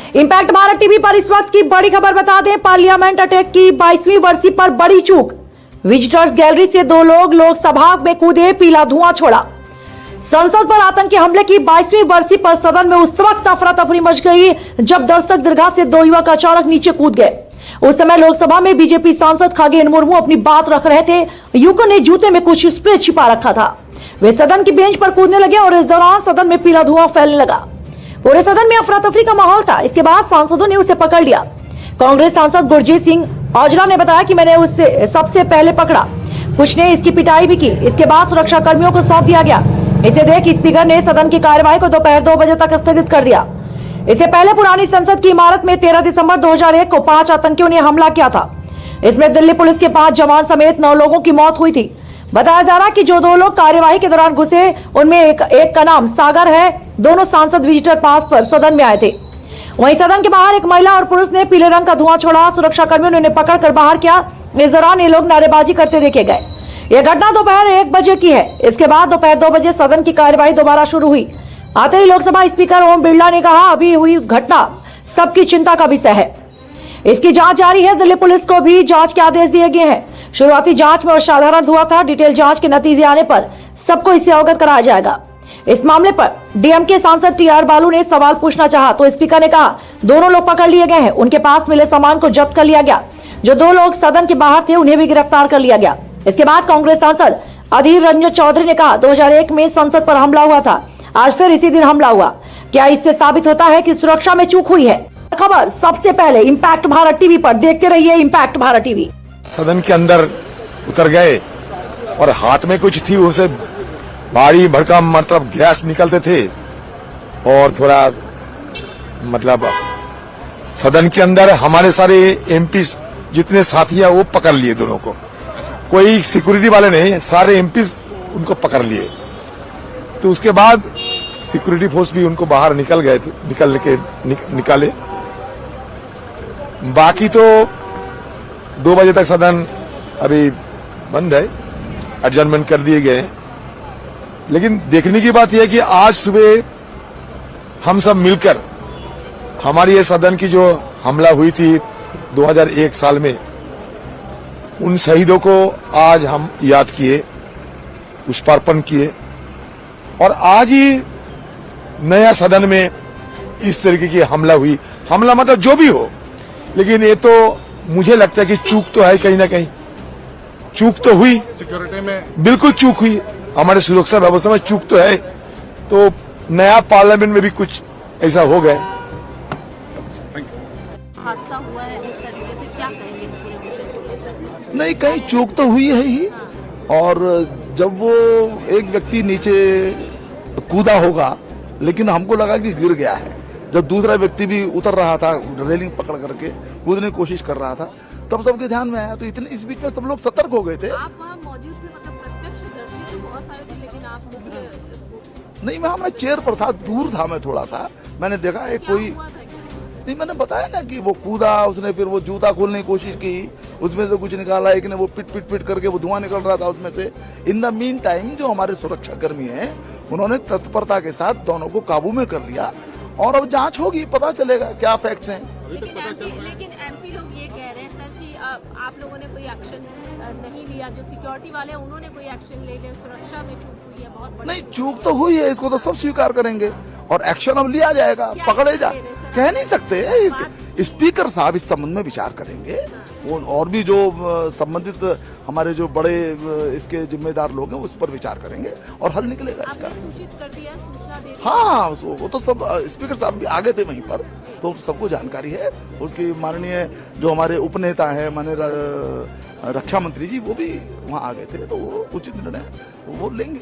Impact Bharat TV पर इस वक्त की बड़ी खबर बता दें, पार्लियामेंट अटैक की 22वीं वर्षी पर बड़ी चूक। विजिटर्स गैलरी से दो लोग लोकसभा में कूदे, पीला धुआं छोड़ा। संसद पर आतंकी हमले की 22वीं वर्षी पर सदन में उस वक्त अफरा तफरी मच गई जब दर्शक दीर्घा से दो युवक अचानक नीचे कूद गए। उस समय लोकसभा में बीजेपी सांसद खगेन मुर्मू अपनी बात रख रहे थे। युवकों ने जूते में कुछ स्प्रे छिपा रखा था। वे सदन की बेंच पर कूदने लगे और इस दौरान सदन में पीला धुआं फैलने लगा। पूरे सदन में अफरा तफरी का माहौल था। इसके बाद सांसदों ने उसे पकड़ लिया। कांग्रेस सांसद गुरजीत सिंह औजला ने बताया कि मैंने उससे सबसे पहले पकड़ा, कुछ ने इसकी पिटाई भी की। इसके बाद सुरक्षा कर्मियों को सौंप दिया गया। इसे देख स्पीकर ने सदन की कार्यवाही को दोपहर 2 बजे तक स्थगित कर दिया। इससे पहले पुरानी संसद की इमारत में 13 दिसंबर 2001 को 5 आतंकियों ने हमला किया था। इसमें दिल्ली पुलिस के 5 जवान समेत 9 लोगों की मौत हुई थी। बताया जा रहा कि जो 2 लोग कार्यवाही के दौरान घुसे उनमें एक का नाम सागर है। दोनों सांसद विजिटर पास पर सदन में आए थे। वहीं सदन के बाहर एक महिला और पुरुष ने पीले रंग का धुआं छोड़ा। सुरक्षा कर्मियों ने उन्हें पकड़कर बाहर किया। इस दौरान ये लोग नारेबाजी करते देखे गए। यह घटना दोपहर 1 बजे की है। इसके बाद दोपहर 2 बजे सदन की कार्यवाही दोबारा शुरू हुई। आते ही लोकसभा स्पीकर ओम बिरला ने कहा, अभी हुई घटना सबकी चिंता का विषय है। इसकी जांच जारी है। दिल्ली पुलिस को भी जांच के आदेश दिए गए हैं। शुरुआती जांच में असाधारण धुआं था। डिटेल जांच के नतीजे आने पर सबको इससे अवगत कराया जाएगा। इस मामले पर डीएमके सांसद टीआर बालू ने सवाल पूछना चाहा तो स्पीकर ने कहा, दोनों लोग पकड़ लिए गए हैं। उनके पास मिले सामान को जब्त कर लिया गया। जो 2 लोग सदन के बाहर थे उन्हें भी गिरफ्तार कर लिया गया। इसके बाद कांग्रेस सांसद अधीर रंजन चौधरी ने कहा, 2001 में संसद पर हमला हुआ था, आज फिर इसी दिन हमला हुआ। क्या इससे साबित होता है कि सुरक्षा में चूक हुई है? खबर सबसे पहले इंपैक्ट भारत टीवी पर देखते रहिए। Impact Bharat TV. सदन के अंदर उतर गए और हाथ में कुछ थी, उसे भारी भरकम मतलब गैस निकलते थे और थोड़ा मतलब सदन के अंदर हमारे सारे एमपी जितने साथी हैं वो पकड़ लिए दोनों को। कोई सिक्योरिटी वाले नहीं, सारे एमपी उनको पकड़ लिए। तो उसके बाद सिक्योरिटी फोर्स भी उनको बाहर निकल गए थे, निकाले। बाकी तो 2 बजे तक सदन अभी बंद है, एडजर्नमेंट कर दिए गए हैं। लेकिन देखने की बात यह है कि आज सुबह हम सब मिलकर हमारी ये सदन की जो हमला हुई थी 2001 साल में, उन शहीदों को आज हम याद किए, पुष्पार्पण किए। और आज ही नया सदन में इस तरीके की हमला हुई। हमला मतलब जो भी हो, लेकिन ये तो मुझे लगता है कि चूक तो है, कहीं ना कहीं चूक तो हुई। सिक्योरिटी में बिल्कुल चूक हुई, हमारे सुरक्षा व्यवस्था में चूक तो है। तो नया पार्लियामेंट में भी कुछ ऐसा हो गया। हादसा हुआ है इस तरीके से, क्या कहेंगे इस पूरे विषय को लेकर? नहीं, कहीं चूक तो हुई है ही। और जब वो एक व्यक्ति नीचे कूदा होगा, लेकिन हमको लगा कि गिर गया है। जब दूसरा व्यक्ति भी उतर रहा था, रेलिंग पकड़ करके कूदने की कोशिश कर रहा था, तब सबके ध्यान में आया। तो इतने इस बीच में सब लोग सतर्क हो गए थे। आप वहाँ मौजूद थे, मतलब प्रत्यक्षदर्शी तो बहुत सारे थे, लेकिन आप मुख्य नहीं, मैं चेयर पर था, दूर था मैं थोड़ा सा। मैंने देखा एक कोई हुआ था? नहीं, मैंने बताया ना कि वो कूदा, उसने फिर वो जूता खोलने की कोशिश की, उसमें से कुछ निकाला। एक ने वो पिट करके वो धुआं निकल रहा था उसमें से। इन द मीन टाइम जो हमारे सुरक्षा कर्मी हैं, उन्होंने तत्परता के साथ दोनों को काबू में कर लिया। और अब जांच होगी, पता चलेगा क्या फैक्ट्स हैं। लेकिन एमपी लोग ये कह रहे हैं सर कि आप लोगों ने कोई एक्शन नहीं लिया, जो सिक्योरिटी वाले हैं उन्होंने कोई एक्शन ले लिया, सुरक्षा में चूक हुई है बहुत बड़ी। नहीं, चूक तो हुई है, इसको तो सब स्वीकार करेंगे और एक्शन अब लिया जाएगा, पकड़े जा। कह नहीं सकते, स्पीकर साहब इस संबंध में विचार करेंगे। वो और भी जो संबंधित हमारे जो बड़े इसके जिम्मेदार लोग हैं उस पर विचार करेंगे और हल निकलेगा इसका। सूचित कर दिया, सूचना दे दी? हाँ, वो तो सब स्पीकर साहब भी आगे थे वहीं पर, तो सबको जानकारी है। उसकी माननीय जो हमारे उपनेता हैं, माननीय रक्षा मंत्री जी, वो भी वहाँ आगे थे, तो वो उचित निर्णय वो लेंगे।